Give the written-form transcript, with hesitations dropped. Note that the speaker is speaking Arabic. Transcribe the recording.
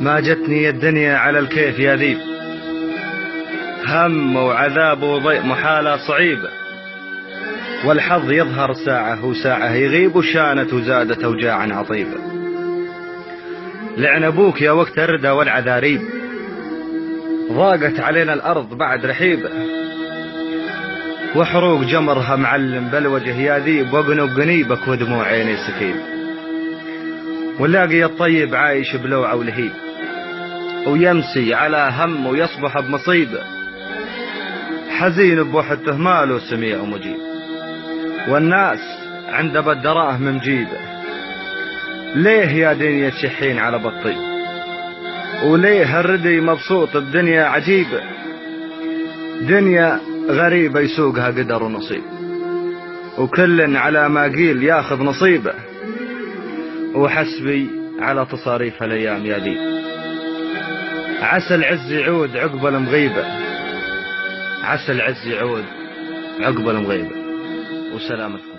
ما جتني الدنيا على الكيف يا ذيب، هم وعذاب وضيق محالة صعيبة، والحظ يظهر ساعة وساعة يغيب، وشانت وزادت أوجاعا عطيبة. لعن أبوك يا وقت الردى والعذاريب، ضاقت علينا الأرض بعد رحيبة، وحروق جمرها معلم بالوجه يا ذيب، وقنب قنيبك ودموع عيني سكيب. واللاقي الطيب عايش بلوعة ولهيب، ويمسي على هم ويصبح بمصيبة، حزين بوحدته ماله سميع ومجيب، والناس عند بالدراهم مجيبة. ليه يا دنيا تشحين على بطي، وليه الردي مبسوط بدنيا عجيبة، دنيا غريبة يسوقها قدر ونصيب، وكل على ما قيل ياخذ نصيبه، وحسبي على تصاريف الأيام يا ذيب. عسى العز يعود عقب المغيبة، عسى العز يعود عقب المغيبة. وسلامتكم.